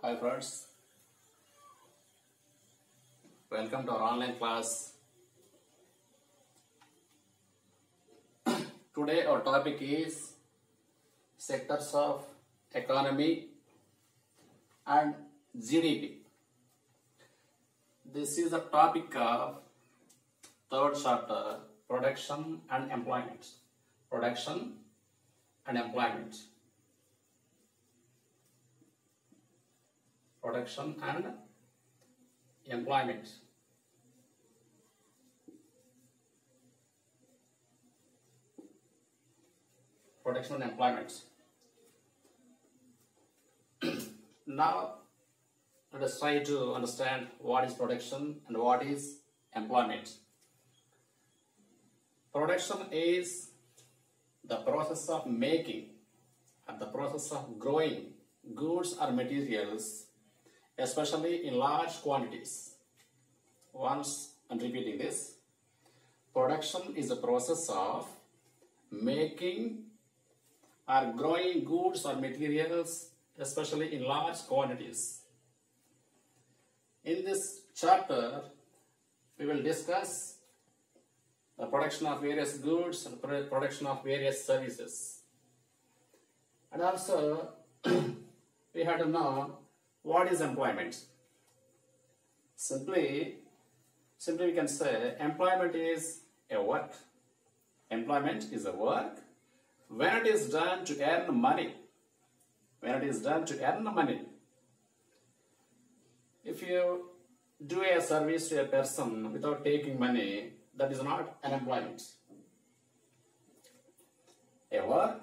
Hi friends, welcome to our online class. Today our topic is sectors of economy and GDP. This is the topic of third chapter, production and employment. Production and employment. Production and employment. Production and employment. Now, let us try to understand what is production and what is employment. Production is the process of making and the process of growing goods or materials, especially in large quantities. Once I'm repeating this, production is the process of making or growing goods or materials, especially in large quantities. In this chapter, we will discuss the production of various goods and production of various services. And also, we have to know what is employment. Simply we can say employment is a work. Employment is a work when it is done to earn money. When it is done to earn money. If you do a service to a person without taking money, that is not an employment. A work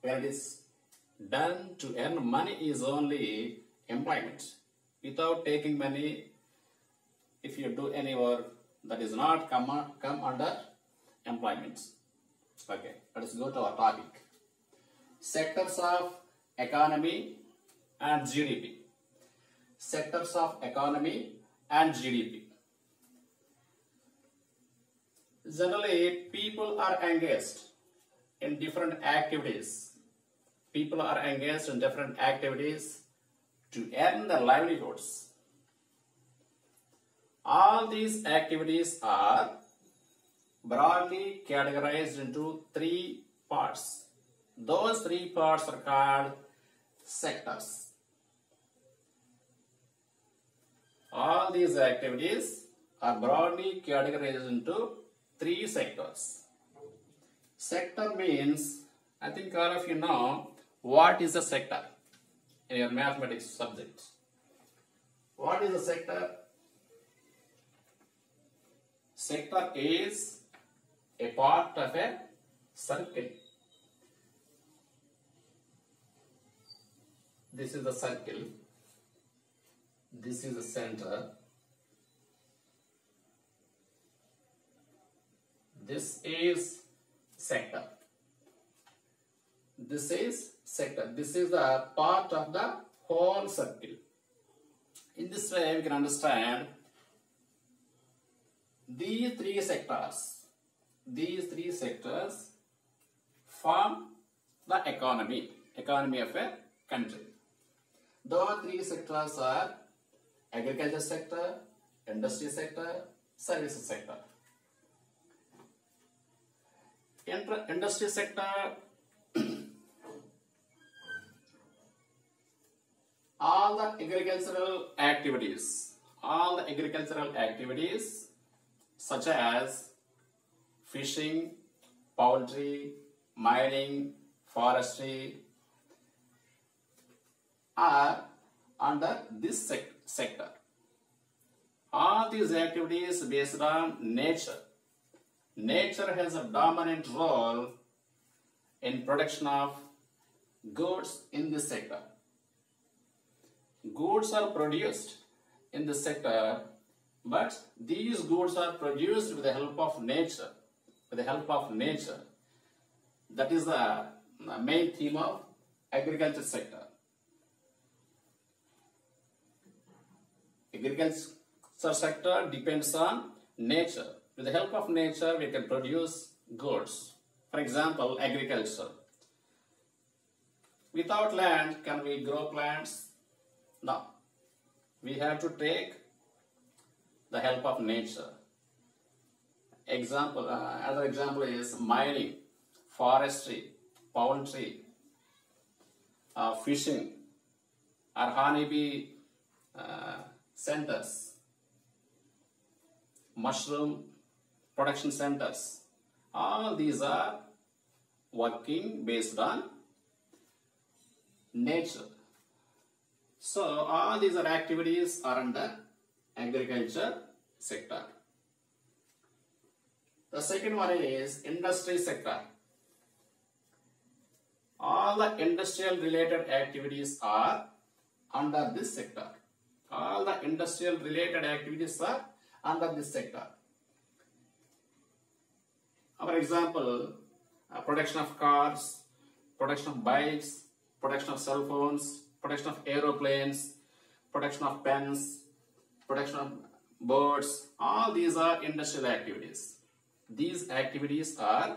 when it is done to earn money is only employment. Without taking money, if you do any work, that is not come under employment. Okay, let us go to our topic. Sectors of economy and GDP. Sectors of economy and GDP. Generally, people are engaged in different activities. People are engaged in different activities to earn their livelihoods. All these activities are broadly categorized into three parts. Those three parts are called sectors. All these activities are broadly categorized into three sectors. Sector means, I think all of you know, what is a sector in your mathematics subject? What is a sector? Sector is a part of a circle. This is the circle. This is the center. This is sector. This is sector. This is the part of the whole circle. In this way, we can understand these three sectors. These three sectors form the economy of a country. Those three sectors are agriculture sector, industry sector, services sector. Industry sector, all the agricultural activities such as fishing, poultry, mining, forestry are under this sector. All these activities based on nature. Nature has a dominant role in production of goods in this sector. Goods are produced in this sector, but these goods are produced with the help of nature. That is the main theme of agriculture sector. Agriculture sector depends on nature. With the help of nature, we can produce goods. For example, agriculture. Without land, can we grow plants? Now, we have to take the help of nature. Other example is mining, forestry, poultry, fishing, or honeybee centers, mushroom production centers. All these are working based on nature. So all these are activities are under agriculture sector. The second one is industry sector. All the industrial related activities are under this sector. All the industrial related activities are under this sector. For example, production of cars, production of bikes, production of cell phones, production of aeroplanes, production of pens, production of birds, all these are industrial activities. These activities are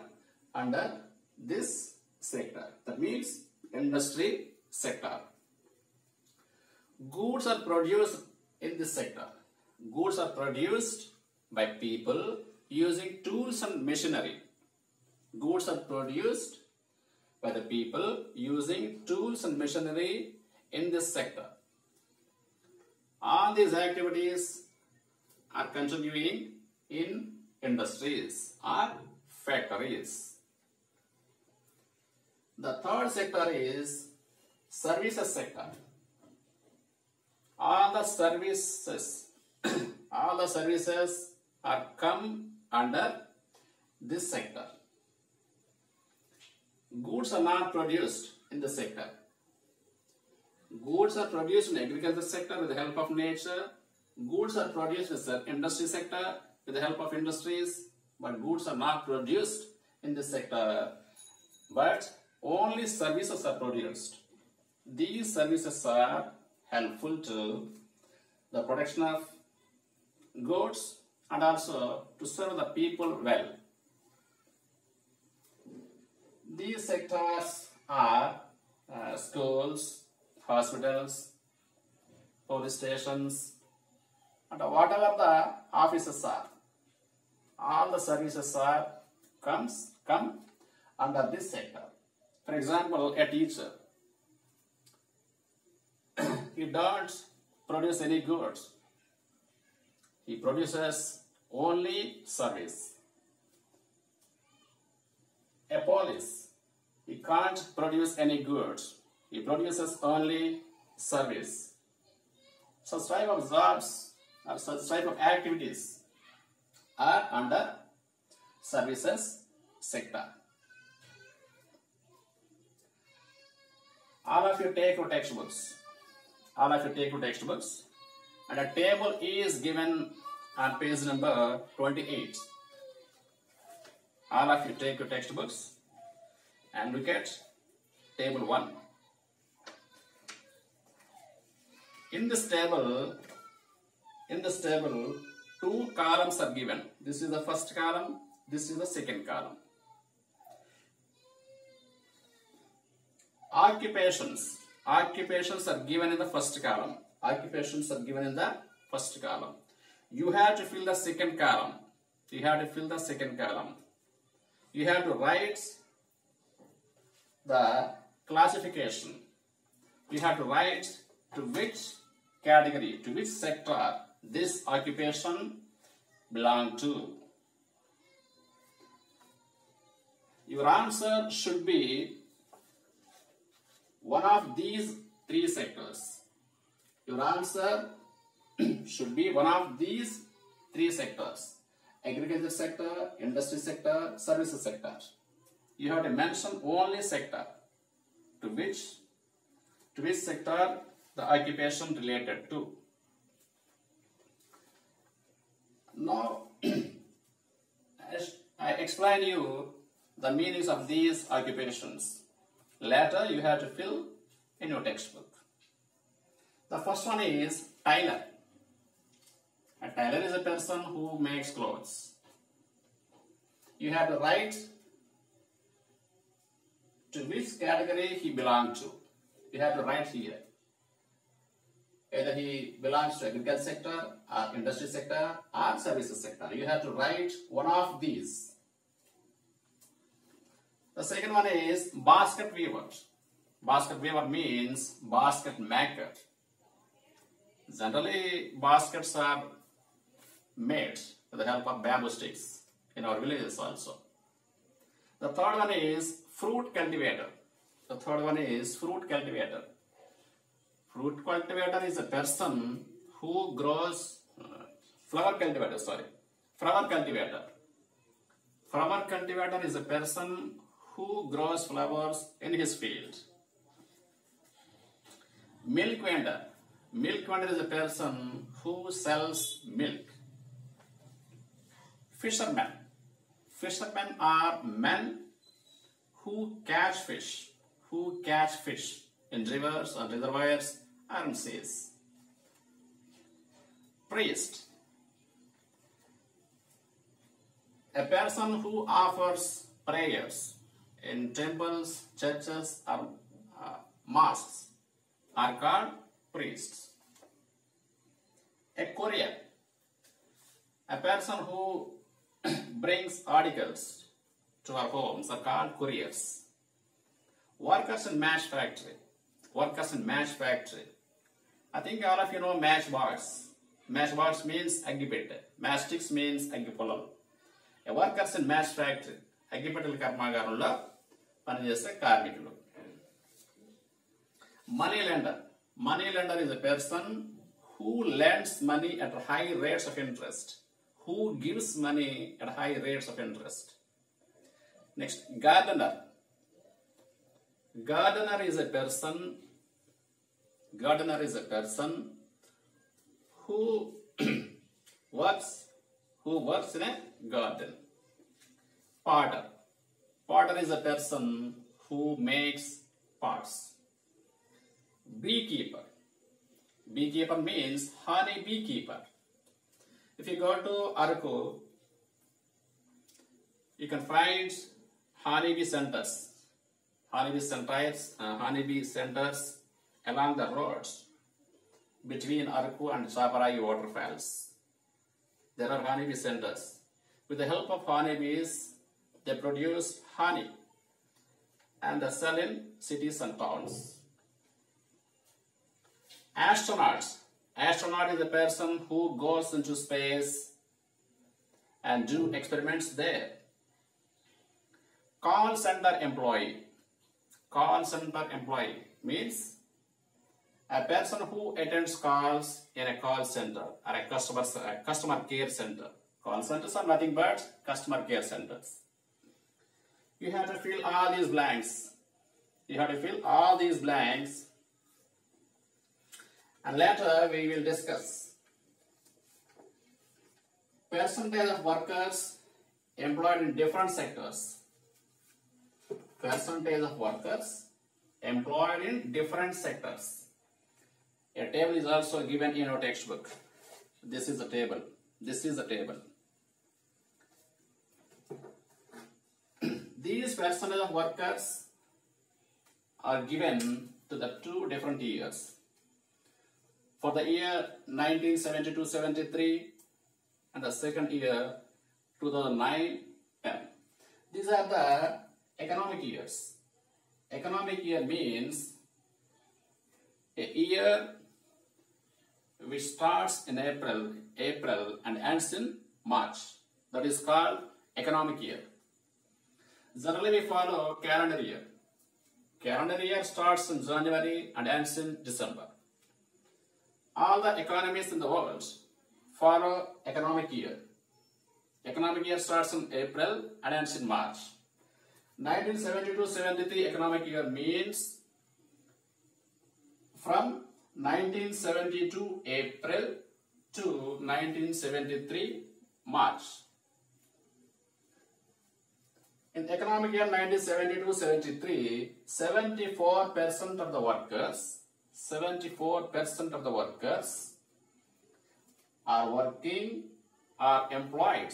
under this sector. That means industry sector. Goods are produced in this sector. Goods are produced by people using tools and machinery. Goods are produced by the people using tools and machinery in this sector. All these activities are continuing in industries or factories. The third sector is services sector. All the services are come under this sector. Goods are not produced in the sector. Goods are produced in agriculture sector with the help of nature. Goods are produced in the industry sector with the help of industries. But goods are not produced in this sector. But only services are produced. These services are helpful to the production of goods and also to serve the people well. These sectors are schools, hospitals, police stations, and whatever the offices are. All the services are come under this sector. For example, a teacher, he don't produce any goods. He produces only service. A police, he can't produce any goods. He produces only service. Such type of jobs or such type of activities are under services sector. All of you take your textbooks. All of you take your textbooks. And a table is given on page number 28. All of you take your textbooks and look at table 1. In this table, two columns are given. This is the first column, this is the second column. Occupations are given in the first column. Occupations are given in the first column. You have to fill the second column. You have to write the classification. You have to write to which category, to which sector this occupation belongs to. Your answer should be one of these three sectors. Your answer should be one of these three sectors: agriculture sector, industry sector, services sector. You have to mention only sector to which sector the occupation related to. Now, I explain you the meanings of these occupations. Later, you have to fill in your textbook. The first one is tailor. A tailor is a person who makes clothes. You have to write to which category he belongs to. You have to write here. Either he belongs to agriculture sector or industry sector or services sector. You have to write one of these. The second one is basket weaver. Basket weaver means basket maker. Generally, baskets are made with the help of bamboo sticks in our villages also. The third one is fruit cultivator. The third one is fruit cultivator. Fruit cultivator is a person who grows flower cultivator. Flower cultivator. Flower cultivator is a person who grows flowers in his field. Milk vendor. Milk vendor is a person who sells milk. Fishermen. Fishermen are men who catch fish. Who catch fish in rivers or reservoirs or in seas. Priest. A person who offers prayers in temples, churches or mosques are called priests. A courier. A person who brings articles to our homes are called couriers. Workers in match factory. Workers in match factory. I think all of you know matchbox. Matchbox means aggipette. Matchsticks means aggipolal. A workers in match factory. Aggipettal karmagaranlo panchese karmikulu. Money lender. Money lender is a person who lends money at high rates of interest. Who gives money at high rates of interest. Next, gardener. Gardener is a person who works in a garden. Potter. Potter is a person who makes pots. Beekeeper. Beekeeper means honey beekeeper. If you go to Araku, you can find honeybee centers. Honeybee centers along the roads between Araku and Chaparagi waterfalls. There are honeybee centers. With the help of honeybees, they produce honey and they sell in cities and towns. Astronauts. Astronaut is a person who goes into space and do experiments there. Call center employee. Call center employee means a person who attends calls in a call center or a customer care center. Call centers are nothing but customer care centers. You have to fill all these blanks. And later we will discuss percentage of workers employed in different sectors. Percentage of workers employed in different sectors. A table is also given in your textbook. This is the table. These percentage of workers are given to the two different years. For the year 1972-73 and the second year 2009-10. These are the economic years. Economic year means a year which starts in April and ends in March. That is called economic year. Generally we follow calendar year. Calendar year starts in January and ends in December. All the economies in the world follow economic year. Economic year starts in April and ends in March. 1972-73 economic year means from 1972 April to 1973 March. In economic year 1972-73, 74% of the workers are working, are employed.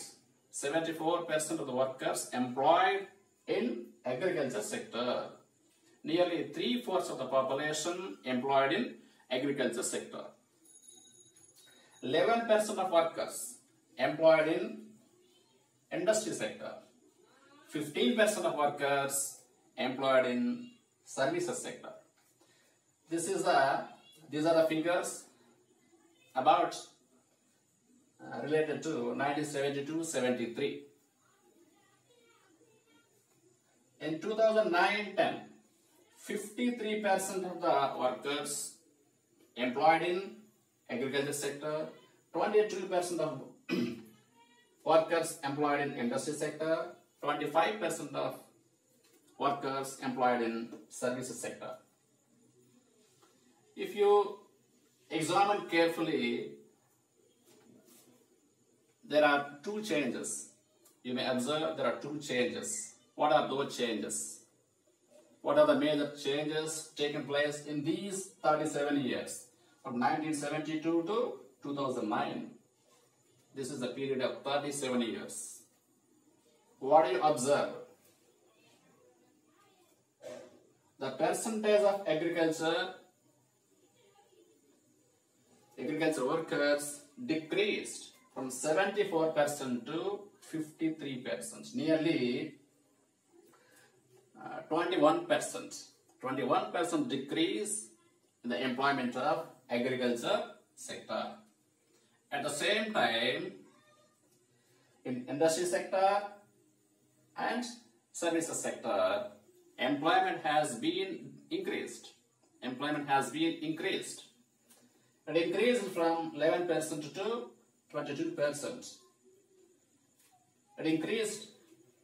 74% of the workers employed in agriculture sector. Nearly 3/4 of the population employed in agriculture sector. 11% of workers employed in industry sector, 15% of workers employed in services sector. These are the figures about related to 1972-73. In 2009-10, 53% of the workers employed in agriculture sector, 22% of workers employed in industry sector, 25% of workers employed in services sector. If you examine carefully, there are two changes. You may observe there are two changes. What are those changes? What are the major changes taken place in these 37 years from 1972 to 2009? This is the period of 37 years. What do you observe? The percentage of agriculture workers decreased from 74% to 53%, nearly 21% decrease in the employment of agriculture sector. At the same time, in industry sector and services sector, employment has been increased. It increased from 11% to 22%. It increased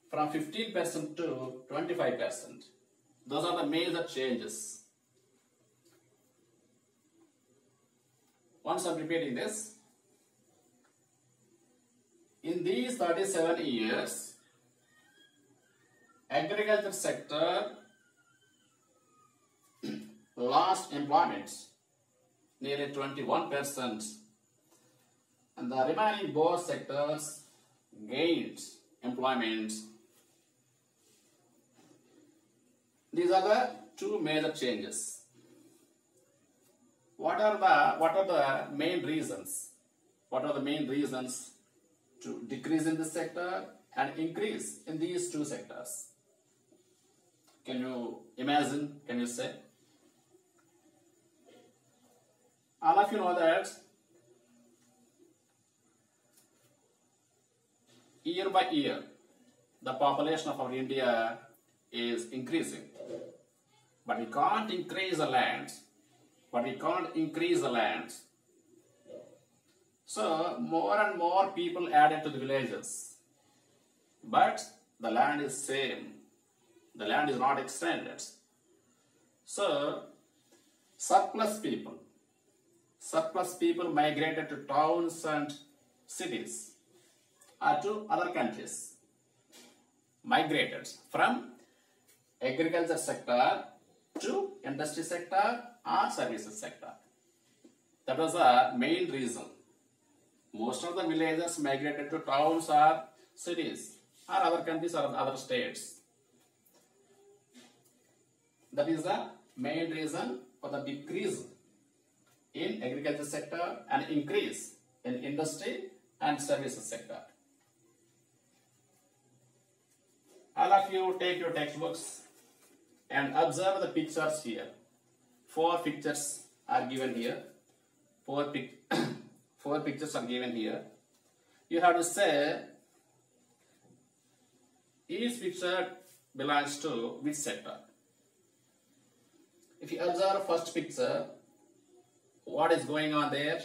from 15% to 25%. Those are the major changes. Once I'm repeating this, in these 37 years, agriculture sector lost employment, nearly 21%, and the remaining both sectors gained employment. These are the two major changes. What are the main reasons? What are the main reasons to decrease in this sector and increase in these two sectors? Can you imagine? Can you say? All of you know that year by year, the population of our India is increasing. But we can't increase the land. So, more and more people added to the villages. But the land is same. The land is not extended. So, surplus people migrated to towns and cities or to other countries. Migrated from agriculture sector to industry sector or services sector. That was the main reason. Most of the villagers migrated to towns or cities or other countries or other states. That is the main reason for the decrease in agriculture sector and increase in industry and services sector. All of you take your textbooks and observe the pictures here. 4 pictures are given here. 4 pictures are given here. You have to say each picture belongs to which sector. If you observe first picture, what is going on there?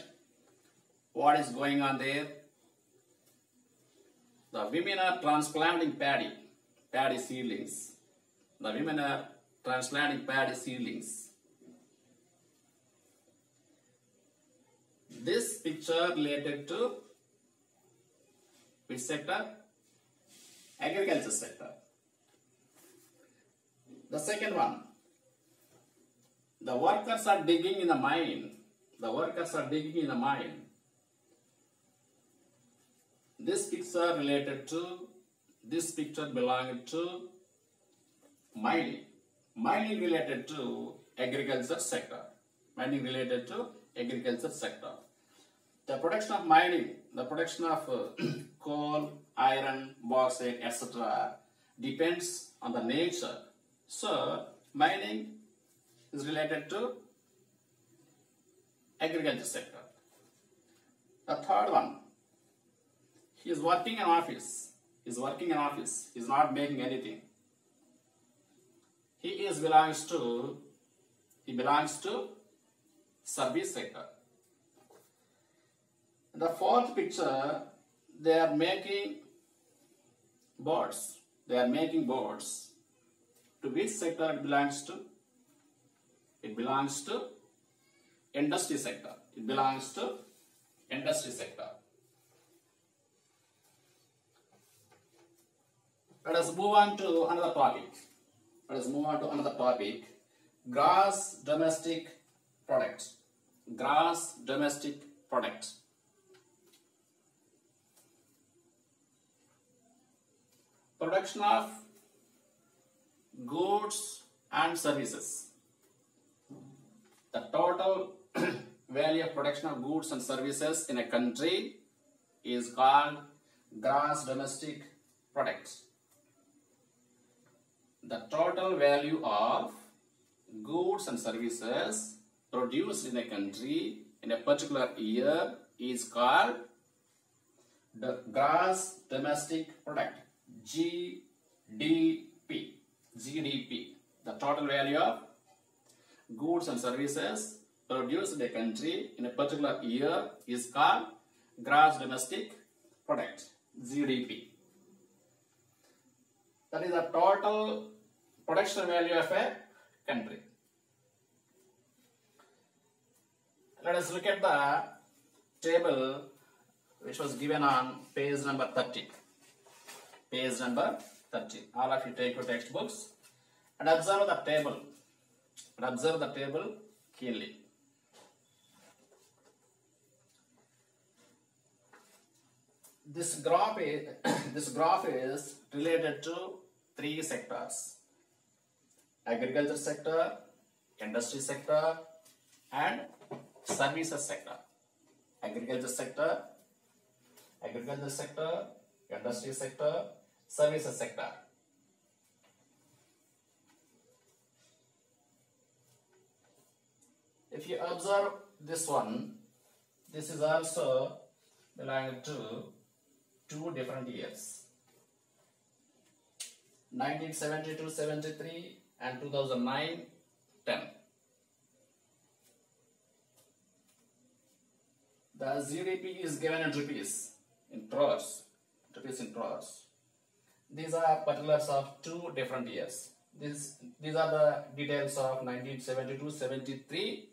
The women are transplanting paddy seedlings. This picture related to which sector? Agriculture sector. The second one, the workers are digging in the mine. This picture related to, this picture belonging to mining. Mining related to agriculture sector. The production of mining, the production of coal, iron, bauxite, etc. depends on the nature. So, mining is related to agriculture sector. The third one, he is working in office. He is working in office. He is not making anything. He belongs to service sector. In the fourth picture, they are making boards. They are making boards. To which sector it belongs to? It belongs to industry sector. It belongs to industry sector. Let us move on to another topic. Gross domestic product. Gross domestic product. Production of goods and services. The total value of production of goods and services in a country is called gross domestic product. The total value of goods and services produced in a country in a particular year is called the gross domestic product, GDP. The total value of goods and services produced in a country in a particular year is called gross domestic product, GDP. That is the total production value of a country. Let us look at the table which was given on page number 30. Page number 30. All of you take your textbooks and observe the table. Keenly. This graph is related to three sectors: agriculture sector, industry sector, and services sector. Agriculture sector, industry sector, services sector. If you observe this one, this is also belonging to two different years, 1972-73 and 2009-10. The GDP is given in rupees, in crores. These are particulars of two different years. These are the details of 1972-73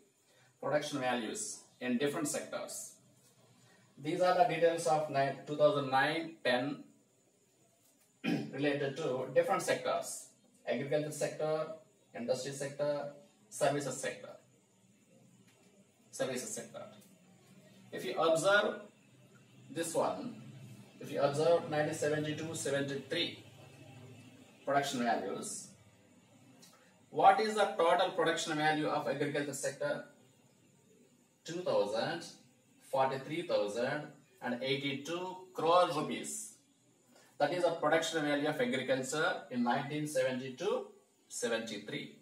production values in different sectors. These are the details of 2009-10 related to different sectors: agriculture sector, industry sector, services sector. If you observe this one, if you observe 1972-73 production values, what is the total production value of agriculture sector? 2,043,082 crore rupees. That is the production value of agriculture in 1972-73.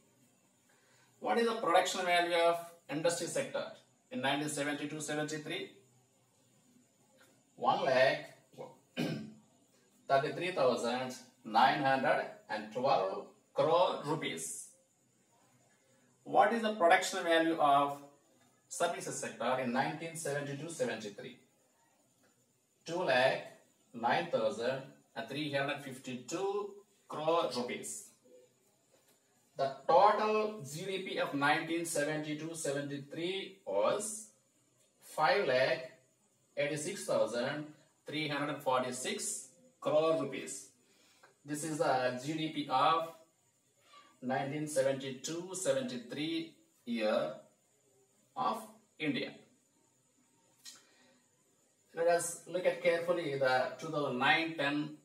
What is the production value of industry sector in 1972-73? 1,33,912 crore rupees. What is the production value of services sector in 1972-73? 2,09,352 crore rupees. The total GDP of 1972-73 was 5,86,346 crore rupees. This is the GDP of 1972-73 year of India. Let us look at carefully the 2009-10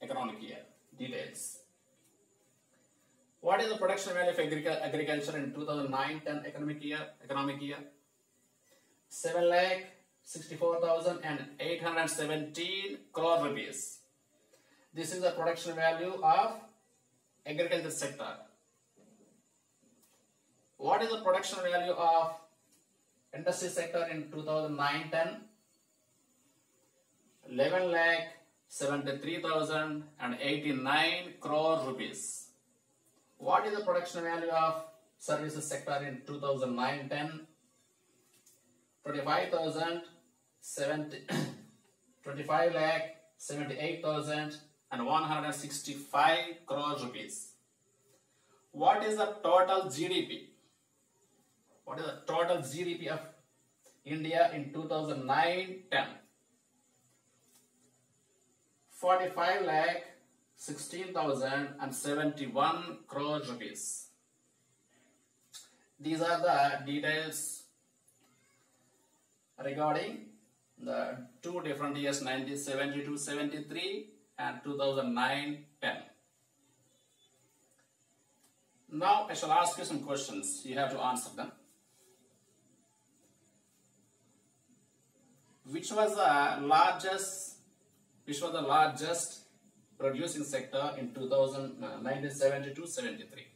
economic year details. What is the production value of agriculture in 2009-10 economic year? 7,00,000 64,817 crore rupees. This is the production value of agriculture sector. What is the production value of industry sector in 2009-10? 11,73,089 crore rupees. What is the production value of services sector in 2009-10? 25,78,165 crore rupees. What is the total GDP? What is the total GDP of India in 2009-10? 45,16,071 crore rupees. These are the details regarding the two different years, 1972-73 and 2009-10. Now I shall ask you some questions. You have to answer them. Which was the largest producing sector in 1972-73?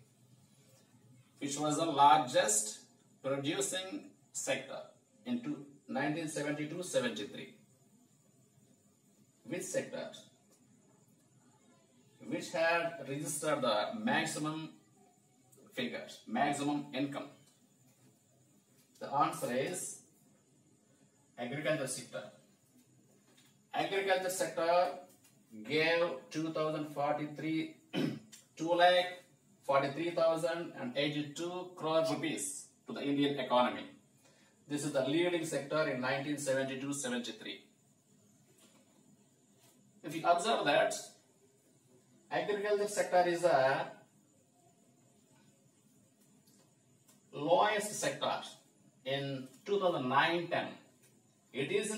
Which was the largest producing sector in 1972-73? Which sector? Which had registered the maximum figures, maximum income? The answer is agriculture sector. Agriculture sector gave 2,43,082 crore rupees to the Indian economy. This is the leading sector in 1972-73. If you observe that, agriculture sector is the lowest sector in 2009-10. It is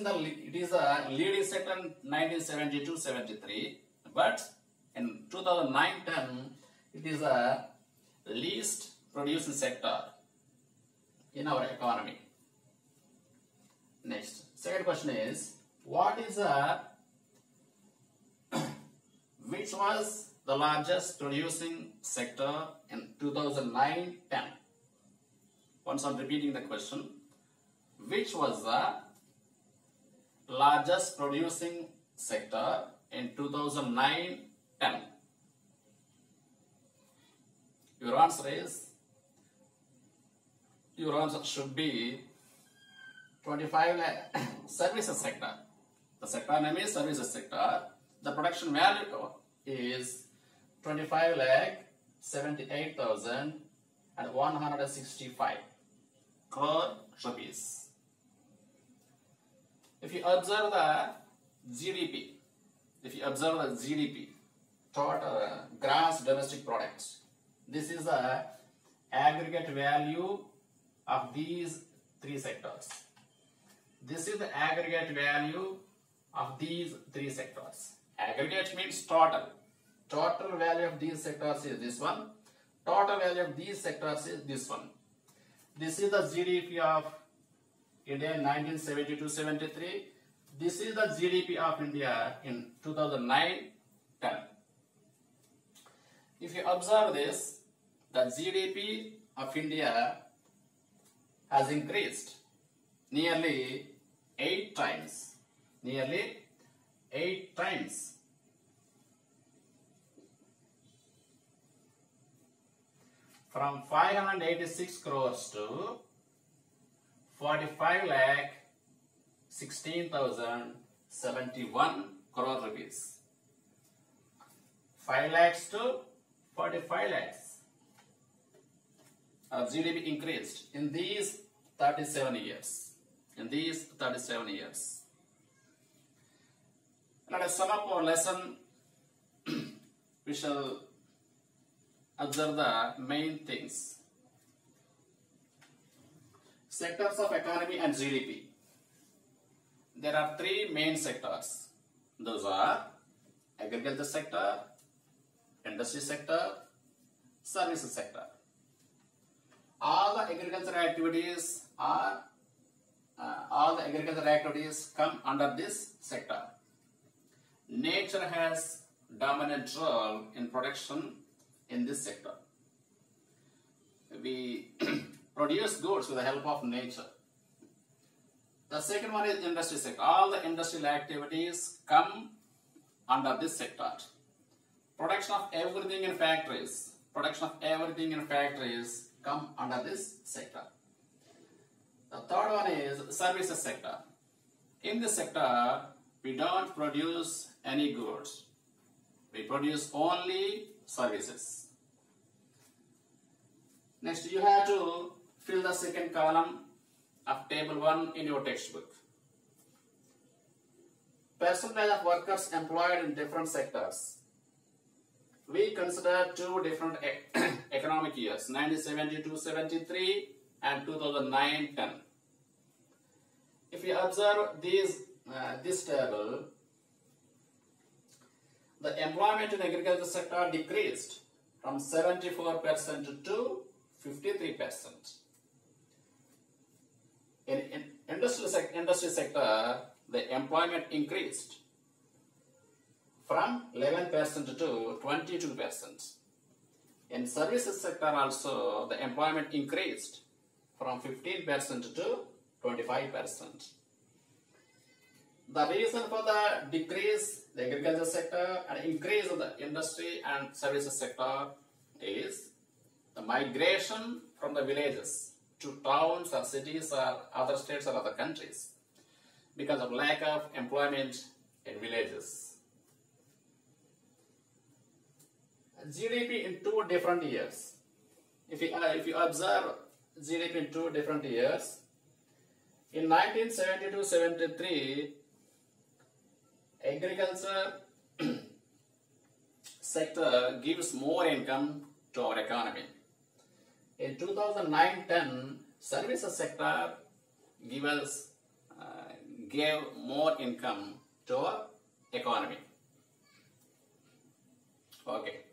a leading sector in 1972-73, but in 2009-10, it is a least producing sector in our economy. Next, second question is, which was the largest producing sector in 2009-10? Once I'm repeating the question, which was the largest producing sector in 2009-10? Your answer should be 25 lakh services sector. The sector name is services sector. The production value is 25,78,165 crore rupees. If you observe the GDP, total gross domestic product, this is the aggregate value of these three sectors. This is the aggregate value of these three sectors. Aggregate means total. Total value of these sectors is this one. Total value of these sectors is this one. This is the GDP of India in 1972-73. This is the GDP of India in 2009-10. If you observe this, the GDP of India has increased nearly 8 times. Nearly 8 times. From 586 crores to 45,16,071 crore rupees. 5 lakhs to 45 lakhs. Our GDP increased in these 37 years. Let us sum up our lesson. We shall observe the main things. Sectors of economy and GDP. There are 3 main sectors. Those are agriculture sector, industry sector, services sector. All the agricultural activities are all the agricultural activities come under this sector. Nature has dominant role in production in this sector. We produce goods with the help of nature. The second one is industry sector. All the industrial activities come under this sector. Production of everything in factories. Production of everything in factories come under this sector. The third one is services sector. In this sector, we don't produce any goods. We produce only services. Next, you have to fill the second column of table 1 in your textbook. Percentage of workers employed in different sectors. We consider two different economic years, 1972-73 and 2009-10. If you observe this table, the employment in agriculture sector decreased from 74% to 53%. In industry sector, the employment increased from 11% to 22%. In services sector also, the employment increased from 15% to 25%. The reason for the decrease in the agriculture sector and increase in the industry and services sector is the migration from the villages to towns or cities or other states or other countries because of lack of employment in villages. GDP in 2 different years. If you observe GDP in 2 different years, in 1972-73, agriculture sector gives more income to our economy. In 2009-10, services sector gave more income to our economy. Okay.